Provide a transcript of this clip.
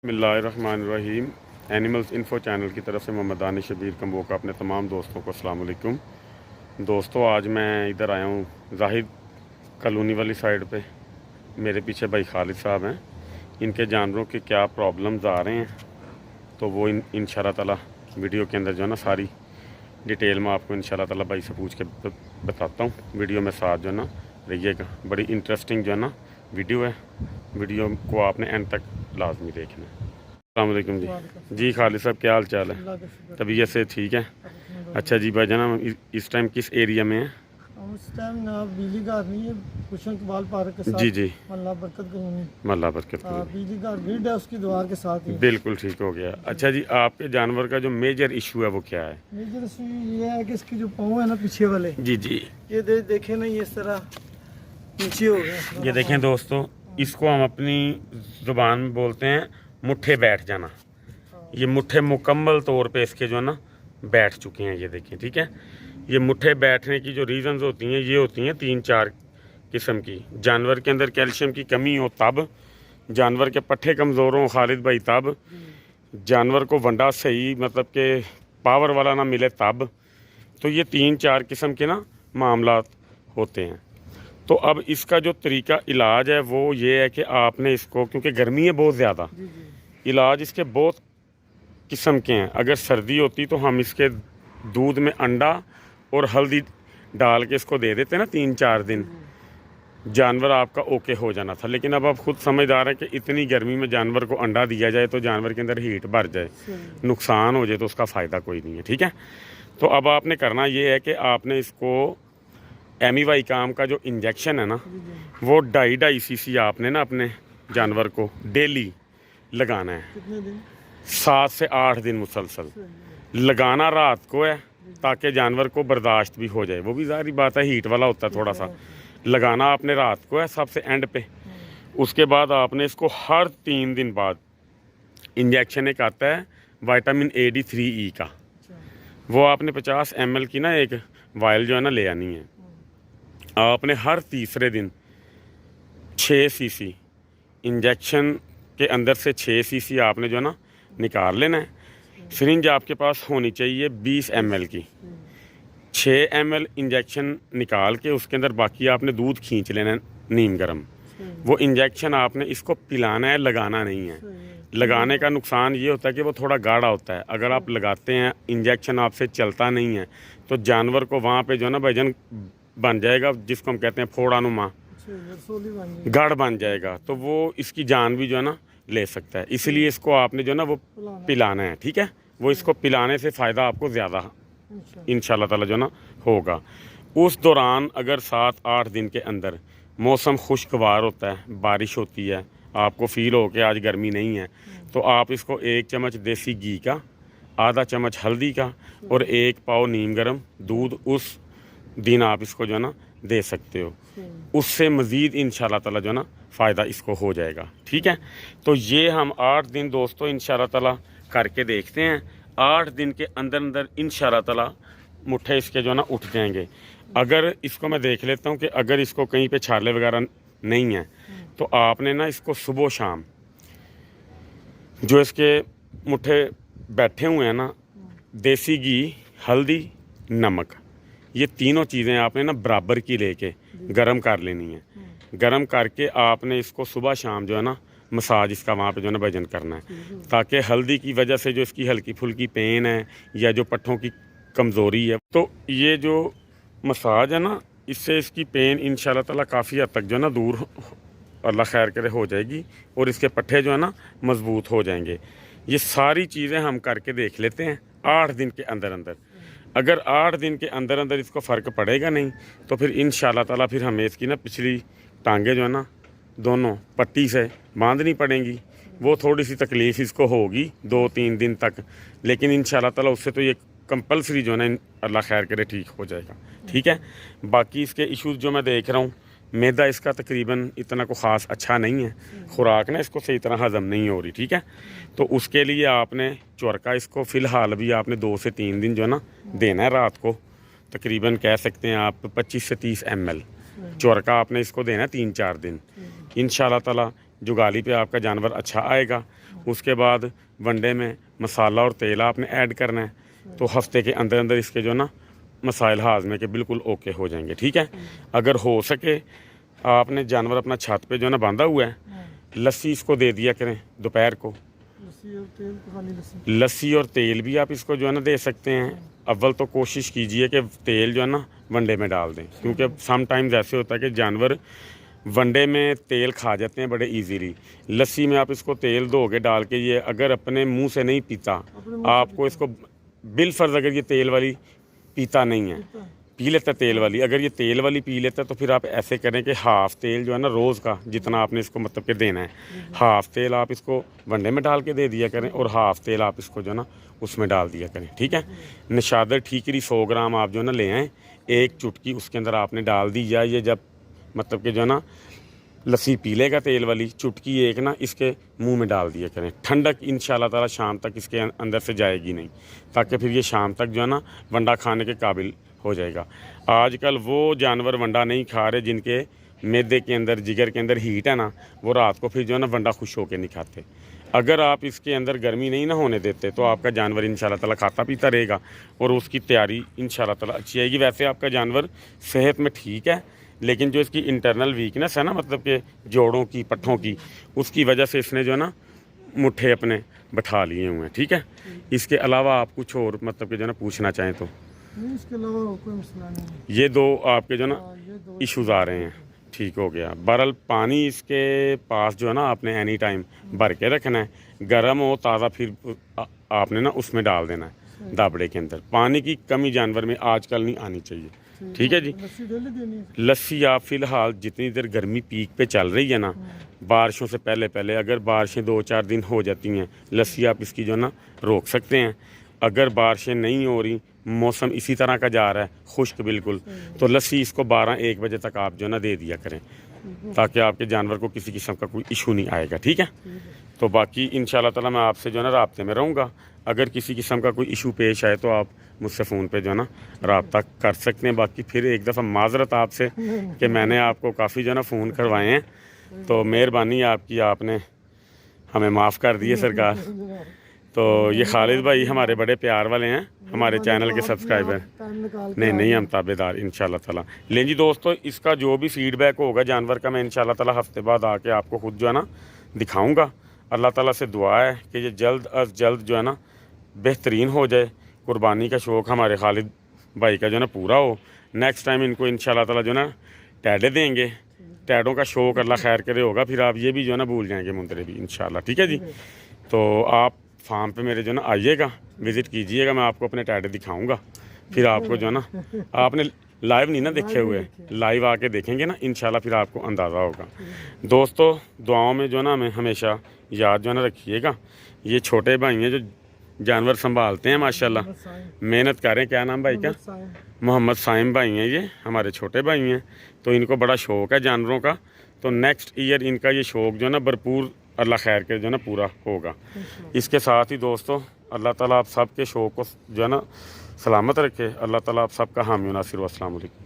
बिस्मिल्लाहिर्रहमानिर्रहीम। Animals info channel की तरफ से मोहम्मद दानिश शबीर कम्बो का अपने तमाम दोस्तों को अस्सलाम वालेकुम। दोस्तों, आज मैं इधर आया हूँ जाहिद कॉलोनी वाली साइड पे। मेरे पीछे भाई खालिद साहब हैं। इनके जानवरों के क्या प्रॉब्लम्स आ रहे हैं तो वो इंशाल्लाह ताला वीडियो के अंदर जो है ना सारी डिटेल में आपको इंशाल्लाह ताला भाई से पूछ के बताता हूँ। वीडियो में साथ जो है ना रहिएगा। बड़ी इंटरेस्टिंग जो है ना वीडियो है। वीडियो को आपने एंड तक लाजमी देखना है। अस्सलाम वालेकुम जी खालिद साहब, क्या हाल चाल है? तबीयत से ठीक है? अच्छा जी भाई जान, इस टाइम किस एरिया में है? उस टाइम ना बिजली घर नहीं है, कुशन कबाल पार्क के साथ। जी जी, मल्ला बरकत कॉलोनी। मल्ला बरकत कॉलोनी। बिजली घर ग्रिड है, उसकी दीवार के साथ ही। बिल्कुल ठीक हो गया। अच्छा जी, आपके जानवर का जो मेजर इशू है वो क्या है? मेजर इशू ये है कि इसकी जो पाँव है ना पीछे वाले, जी जी, ये देखे ना, ये इस तरह नीचे हो गया। ये देखें दोस्तों, इसको हम अपनी ज़ुबान में बोलते हैं मुट्ठे बैठ जाना। ये मुट्ठे मुकम्मल तौर पे इसके जो है ना बैठ चुके हैं। ये देखें, ठीक है। ये मुट्ठे बैठने की जो रीज़न्स होती हैं ये होती हैं 3-4 किस्म की। जानवर के अंदर कैल्शियम की कमी हो तब, जानवर के पट्ठे कमज़ोर हों खालिद भाई तब, जानवर को वंडा सही मतलब कि पावर वाला ना मिले तब। तो ये 3-4 किस्म के ना मामलात होते हैं। तो अब इसका जो तरीका इलाज है वो ये है कि आपने इसको, क्योंकि गर्मी है बहुत ज़्यादा, इलाज इसके बहुत किस्म के हैं। अगर सर्दी होती तो हम इसके दूध में अंडा और हल्दी डाल के इसको दे देते ना 3-4 दिन, जानवर आपका ओके हो जाना था। लेकिन अब आप खुद समझदार हैं कि इतनी गर्मी में जानवर को अंडा दिया जाए तो जानवर के अंदर हीट भर जाए, नुकसान हो जाए तो उसका फ़ायदा कोई नहीं है, ठीक है। तो अब आपने करना ये है कि आपने इसको एमीवाई काम का जो इंजेक्शन है ना वो 2.5 cc आपने ना अपने जानवर को डेली लगाना है। कितने दिन? 7 से 8 दिन मुसलसल लगाना रात को है, ताकि जानवर को बर्दाश्त भी हो जाए। वो भी ज़ाहिर बात है हीट वाला होता है थोड़ा सा। लगाना आपने रात को है सबसे एंड पे। उसके बाद आपने इसको हर 3 दिन बाद इंजेक्शन एक आता है विटामिन AD3E का, वो आपने 50 ml की ना एक वायल जो है ना ले आनी है। आपने हर तीसरे दिन 6 cc इंजेक्शन के अंदर से 6 cc आपने जो है ना निकाल लेना है। सिरिंज आपके पास होनी चाहिए 20 ml की। 6 ml इंजेक्शन निकाल के उसके अंदर बाकी आपने दूध खींच लेना है नीम गर्म। वो इंजेक्शन आपने इसको पिलाना है, लगाना नहीं है। लगाने का नुकसान ये होता है कि वो थोड़ा गाढ़ा होता है। अगर आप लगाते हैं इंजेक्शन आपसे चलता नहीं है तो जानवर को वहाँ पे जो है ना भाईजान बन जाएगा, जिसको हम कहते हैं फोड़ानुमा, गढ़ बन जाएगा। तो वो इसकी जान भी जो है ना ले सकता है। इसलिए इसको आपने जो है ना वो पिलाना है, ठीक है। वो इसको पिलाने से फ़ायदा आपको ज़्यादा इंशाल्लाह ताला जो है ना होगा। उस दौरान अगर 7-8 दिन के अंदर मौसम खुशगवार होता है, बारिश होती है, आपको फील हो कि आज गर्मी नहीं है, तो आप इसको 1 चम्मच देसी घी का, आधा चम्मच हल्दी का और 1 पाव नीम गर्म दूध उस दिन आप इसको जो है ना दे सकते हो। उससे मज़ीद इंशाल्लाह ताला जो है ना फ़ायदा इसको हो जाएगा, ठीक है। तो ये हम 8 दिन दोस्तों इंशाल्लाह ताला करके देखते हैं। 8 दिन के अंदर अंदर इंशाल्लाह ताला मुट्ठे इसके जो है ना उठ जाएंगे। अगर इसको मैं देख लेता हूँ कि अगर इसको कहीं पे छाले वगैरह नहीं है तो आपने ना इसको सुबह शाम जो इसके मुट्ठे बैठे हुए हैं ना, देसी घी, हल्दी, नमक, ये तीनों चीज़ें आपने ना बराबर की लेके गरम कर लेनी है। गरम करके आपने इसको सुबह शाम जो है ना मसाज इसका वहाँ पे जो है ना भजन करना है, ताकि हल्दी की वजह से जो इसकी हल्की फुल्की पेन है या जो पट्ठों की कमज़ोरी है, तो ये जो मसाज है ना इससे इसकी पेन इंशाल्लाह ताला काफ़ी हद तक जो है ना दूर अल्लाह खैर करे हो जाएगी और इसके पट्ठे जो है ना मज़बूत हो जाएंगे। ये सारी चीज़ें हम करके देख लेते हैं 8 दिन के अंदर अंदर। अगर 8 दिन के अंदर अंदर इसको फ़र्क पड़ेगा नहीं तो फिर इंशाल्लाह ताला फिर हमें इसकी ना पिछली टांगें जो है ना दोनों पट्टी से बांधनी पड़ेंगी। वो थोड़ी सी तकलीफ़ इसको होगी 2-3 दिन तक, लेकिन इंशाल्लाह ताला उससे तो ये कंपलसरी जो है ना अल्लाह खैर करे ठीक हो जाएगा, ठीक है। बाकी इसके इश्यूज़ जो मैं देख रहा हूँ, मैदा इसका तकरीबन इतना को ख़ास अच्छा नहीं है, खुराक ना इसको सही तरह हज़म नहीं हो रही, ठीक है। तो उसके लिए आपने चरका इसको फ़िलहाल भी आपने 2 से 3 दिन जो है ना देना है रात को। तकरीबन कह सकते हैं आप 25 से 30 ml चरका आपने इसको देना है 3-4 दिन। इंशाल्लाह ताला जुगाली पे आपका जानवर अच्छा आएगा اس کے بعد ونڈے میں مسالہ اور تیل آپ نے ایڈ کرنا ہے، تو ہفتے کے اندر اندر اس کے جو ہے نا مسائل ہاضمے کے بالکل اوکے ہو جائیں گے، ٹھیک ہے۔ اگر ہو سکے آپ نے جانور اپنا چھت پہ جو ہے نا باندھا ہوا ہے، لسی اس کو دے دیا کریں دوپہر کو، لسی اور تیل پکانی لسی. لسی اور تیل بھی آپ اس کو جو ہے نا دے سکتے ہیں۔ اول تو کوشش کیجئے کہ تیل جو ہے نا ونڈے میں ڈال دیں، کیونکہ سم ٹائمز ایسے ہوتا ہے کہ جانور ونڈے میں تیل کھا جاتے ہیں بڑے ایزیلی۔ لسی میں آپ اس کو تیل دو گے ڈال کے، یہ اگر اپنے منہ سے نہیں پیتا، آپ کو اس کو بالفرض اگر یہ تیل والی پیتا نہیں ہے، پی لیتا تیل والی، اگر یہ تیل والی پی لیتا ہے تو پھر آپ ایسے کریں کہ ہاف تیل جو ہے نا روز کا جتنا آپ نے اس کو مطلب کہ دینا ہے، ہاف تیل آپ اس کو ونڈے میں ڈال کے دے دیا کریں، اور ہاف تیل آپ اس کو جو ہے نا اس میں ڈال دیا کریں، ٹھیک ہے۔ نشادر ٹھیکری 100 گرام آپ جو ہے نا لے آئیں، ایک چٹکی اس کے اندر آپ نے ڈال دی، یا یہ جب مطلب کہ جو ہے نا لسی پی لے گا تیل والی، چٹکی ایک نا اس کے منہ میں ڈال دیا کریں۔ ٹھنڈک انشاءاللہ تعالی شام تک اس کے اندر سے جائے گی نہیں، تاکہ پھر یہ شام تک جو ہے نا ونڈا کھانے کے قابل ہو جائے گا۔ آج کل وہ جانور ونڈا نہیں کھا رہے جن کے معدے کے اندر جگر کے اندر ہیٹ ہے نا، وہ رات کو پھر جو ہے نا ونڈا خوش ہو کے نہیں کھاتے۔ اگر آپ اس کے اندر گرمی نہیں نہ ہونے دیتے تو آپ کا جانور انشاءاللہ تعالی کھاتا پیتا رہے گا، اور اس کی تیاری انشاءاللہ تعالی اچھی آئے گی۔ ویسے آپ کا جانور صحت میں ٹھیک ہے، لیکن جو اس کی انٹرنل ویکنس ہے نا، مطلب کہ جوڑوں کی پٹھوں کی، اس کی وجہ سے اس نے جو ہے نا مٹھے اپنے بٹھا لیے ہوئے ہیں، ٹھیک ہے۔ اس کے علاوہ آپ کچھ اور مطلب کہ جو ہے نا پوچھنا چاہیں تو؟ نہیں، اس کے علاوہ کوئی مسئلہ نہیں ہے. یہ دو آپ کے جو ہے نا یہ دو ایشوز آ رہے ہیں، ٹھیک ہو گیا۔ بہرحال پانی اس کے پاس جو ہے نا آپ نے اینی ٹائم بھر کے رکھنا ہے، گرم ہو تازہ پھر آپ نے نا اس میں ڈال دینا ہے دابڑے کے اندر۔ پانی کی کمی جانور میں آج کل نہیں آنی چاہیے، ٹھیک ہے جی۔ لسی ڈیلی دینی ہے. لسی آپ فی الحال جتنی دیر گرمی پیک پہ چل رہی ہے نا، بارشوں سے پہلے اگر بارشیں 2-4 دن ہو جاتی ہیں، لسی آپ اس کی جو ہے نا روک سکتے ہیں۔ اگر بارشیں نہیں ہو رہی، موسم اسی طرح کا جا رہا ہے خشک بالکل، تو لسی اس کو 12-1 بجے تک آپ جو ہے نا دے دیا کریں، تاکہ آپ کے جانور کو کسی قسم کا کوئی ایشو نہیں آئے گا، ٹھیک ہے۔ تو باقی انشاءاللہ تعالی میں آپ سے جو ہے نا رابطے میں رہوں گا۔ اگر کسی قسم کا کوئی ایشو پیش آئے تو آپ مجھ سے فون پہ جو ہے نا رابطہ کر سکتے ہیں۔ باقی پھر ایک دفعہ معذرت آپ سے کہ میں نے آپ کو کافی جو ہے نا فون کروائے ہیں، تو مہربانی آپ کی، آپ نے ہمیں معاف کر دی ہے سرکار۔ تو یہ خالد بھائی ہمارے بڑے پیار والے ہیں، ہمارے چینل کے سبسکرائبر۔ ٹائم نکال کے نہیں ہم تابع دار انشاءاللہ تعالیٰ۔ لیں جی دوستو، اس کا جو بھی فیڈ بیک ہوگا جانور کا، میں انشاءاللہ تعالیٰ ہفتے بعد آ کے آپ کو خود جو ہے نا دکھاؤں گا۔ اللہ تعالیٰ سے دعا ہے کہ یہ جلد از جلد جو ہے نا بہترین ہو جائے، قربانی کا شوق ہمارے خالد بھائی کا جو ہے نا پورا ہو۔ نیکسٹ ٹائم ان کو انشاءاللہ تعالیٰ جو ہے نا ٹیڈے دیں گے، ٹیڈوں کا شوق اللہ خیر کرے ہوگا، پھر آپ یہ بھی جو ہے نا بھول جائیں گے مندرے بھی انشاءاللہ، ٹھیک ہے جی۔ تو آپ فارم پہ میرے جو ہے نا آئیے گا، وزٹ کیجیے گا، میں آپ کو اپنے ٹیڈے دکھاؤں گا، پھر آپ کو جو ہے نا، آپ نے لائیو نہیں نا دیکھے ہوئے، لائیو آ کے دیکھیں گے نا انشاءاللہ، پھر آپ کو اندازہ ہوگا۔ دوستو دعاؤں میں جو ہے نا ہمیں ہمیشہ یاد جو ہے نا رکھیے گا۔ یہ چھوٹے بھائی ہیں جو جانور سنبھالتے ہیں ماشاءاللہ، محنت کریں۔ کیا نام بھائی کا؟ محمد سائم بھائی ہیں، یہ ہمارے چھوٹے بھائی ہیں، تو ان کو بڑا شوق ہے جانوروں کا۔ تو نیکسٹ ایئر ان کا یہ شوق جو ہے نا بھرپور اللہ خیر کے جو ہے نا پورا ہوگا۔ اس کے ساتھ ہی دوستو اللہ تعالیٰ آپ سب کے شوق کو جو ہے نا سلامت رکھے، اللہ تعالیٰ آپ سب کا حامی و ناصر، والسلام علیکم۔